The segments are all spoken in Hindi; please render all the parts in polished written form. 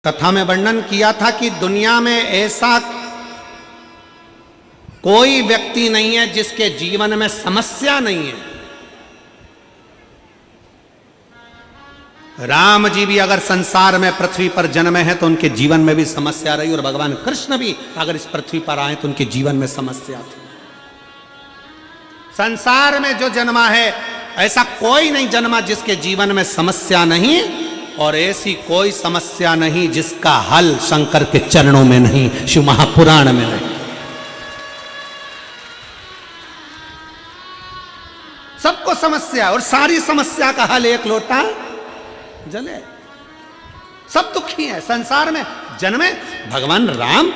कथा में वर्णन किया था कि दुनिया में ऐसा कोई व्यक्ति नहीं है जिसके जीवन में समस्या नहीं है। राम जी भी अगर संसार में पृथ्वी पर जन्मे हैं तो उनके जीवन में भी समस्या रही, और भगवान कृष्ण भी अगर इस पृथ्वी पर आए तो उनके जीवन में समस्या थी। संसार में जो जन्मा है ऐसा कोई नहीं जन्मा जिसके जीवन में समस्या नहीं, और ऐसी कोई समस्या नहीं जिसका हल शंकर के चरणों में नहीं, शिव महापुराण में नहीं। सबको समस्या, और सारी समस्या का हल एक लोटा जले। सब दुखी है संसार में जन्मे। भगवान राम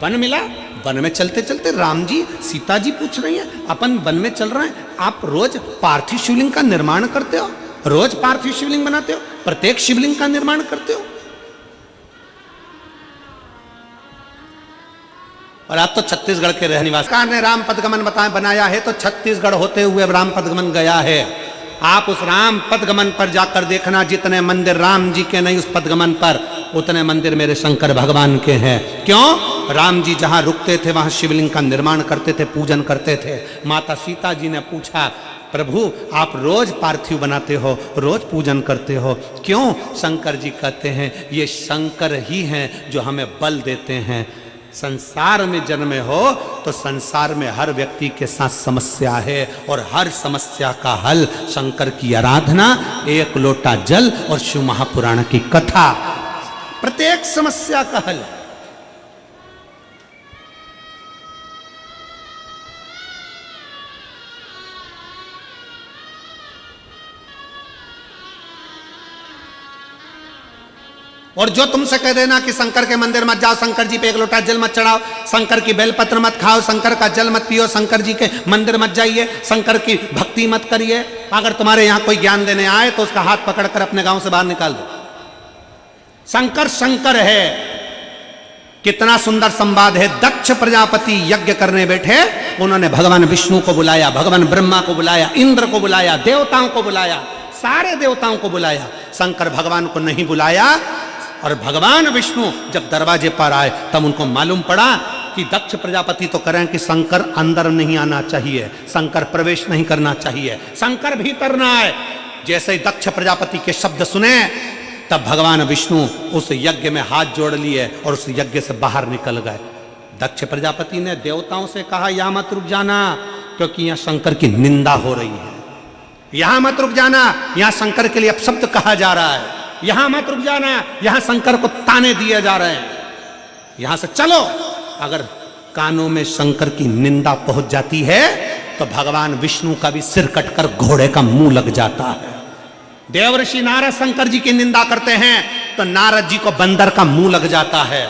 वन मिला, वन में चलते चलते राम जी सीता जी पूछ रही हैं, अपन वन में चल रहे हैं, आप रोज पार्थिव शिवलिंग का निर्माण करते हो, रोज पार्थिव शिवलिंग बनाते हो, प्रत्येक शिवलिंग का निर्माण करते हो, और आप तो छत्तीसगढ़ के रहने वाले। सरकार ने राम पदगमन बनाया है तो छत्तीसगढ़ होते हुए राम पदगमन गया है। आप उस राम पदगमन पर जाकर देखना, जितने मंदिर राम जी के नहीं उस पदगमन पर, उतने मंदिर मेरे शंकर भगवान के हैं। क्यों? राम जी जहां रुकते थे वहां शिवलिंग का निर्माण करते थे, पूजन करते थे। माता सीता जी ने पूछा, प्रभु आप रोज पार्थिव बनाते हो, रोज पूजन करते हो, क्यों? शंकर जी कहते हैं ये शंकर ही हैं जो हमें बल देते हैं। संसार में जन्मे हो तो संसार में हर व्यक्ति के साथ समस्या है, और हर समस्या का हल शंकर की आराधना, एक लोटा जल और शिव महापुराण की कथा, प्रत्येक समस्या का हल। और जो तुमसे कह देना कि शंकर के मंदिर मत जाओ, शंकर जी पे एक लोटा जल मत चढ़ाओ, शंकर की बेलपत्र मत खाओ, शंकर का जल मत पियो, शंकर जी के मंदिर मत जाइए, शंकर की भक्ति मत करिए, अगर तुम्हारे यहां कोई ज्ञान देने आए तो उसका हाथ पकड़कर अपने गांव से बाहर निकाल दो। शंकर शंकर है। कितना सुंदर संवाद है। दक्ष प्रजापति यज्ञ करने बैठे, उन्होंने भगवान विष्णु को बुलाया, भगवान ब्रह्मा को बुलाया, इंद्र को बुलाया, देवताओं को बुलाया, सारे देवताओं को बुलाया, शंकर भगवान को नहीं बुलाया। और भगवान विष्णु जब दरवाजे पर आए तब उनको मालूम पड़ा कि दक्ष प्रजापति तो करें कि शंकर अंदर नहीं आना चाहिए, शंकर प्रवेश नहीं करना चाहिए, शंकर भीतर ना आए। जैसे ही दक्ष प्रजापति के शब्द सुने तब भगवान विष्णु उस यज्ञ में हाथ जोड़ लिए और उस यज्ञ से बाहर निकल गए। दक्ष प्रजापति ने देवताओं से कहा यहां मत रुक जाना, क्योंकि यहां शंकर की निंदा हो रही है। यहां मत रुक जाना, यहां शंकर के लिए अपशब्द कहा जा रहा है। यहां मत रुक जाना, यहां शंकर को ताने दिए जा रहे हैं। यहां से चलो। अगर कानों में शंकर की निंदा पहुंच जाती है तो भगवान विष्णु का भी सिर कटकर घोड़े का मुंह लग जाता है। देवर्षि नारद शंकर जी की निंदा करते हैं तो नारद जी को बंदर का मुंह लग जाता है।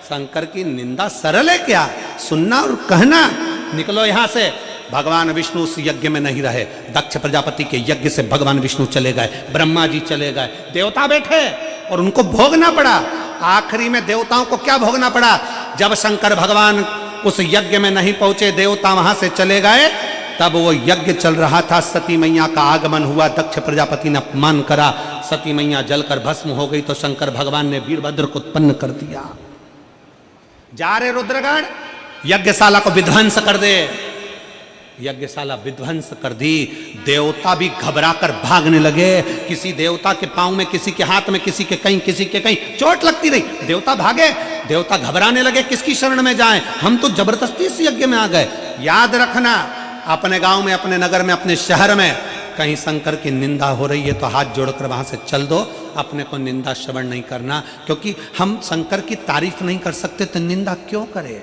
शंकर की निंदा सरल है क्या? सुनना और कहना। निकलो यहां से। भगवान विष्णु उस यज्ञ में नहीं रहे। दक्ष प्रजापति के यज्ञ से भगवान विष्णु चले गए, ब्रह्मा जी चले गए, देवता बैठे और उनको भोगना पड़ा। आखिरी में देवताओं को क्या भोगना पड़ा? जब शंकर भगवान उस यज्ञ में नहीं पहुंचे, देवता वहां से चले गए, तब वो यज्ञ चल रहा था। सती मैया का आगमन हुआ, दक्ष प्रजापति ने अपमान करा, सती मैया जलकर भस्म हो गई तो शंकर भगवान ने वीरभद्र को उत्पन्न कर दिया। जा रे रुद्रगण, यज्ञशाला को विध्वंस कर दे। यज्ञशाला विध्वंस कर दी। देवता भी घबराकर भागने लगे। किसी देवता के पांव में, किसी के हाथ में, किसी के कहीं, किसी के कहीं चोट लगती रही। देवता भागे, देवता घबराने लगे, किसकी शरण में जाएं? हम तो जबरदस्ती इस यज्ञ में आ गए। याद रखना, अपने गांव में, अपने नगर में, अपने शहर में कहीं शंकर की निंदा हो रही है तो हाथ जोड़कर वहां से चल दो। अपने को निंदा श्रवण नहीं करना, क्योंकि हम शंकर की तारीफ नहीं कर सकते तो निंदा क्यों करें?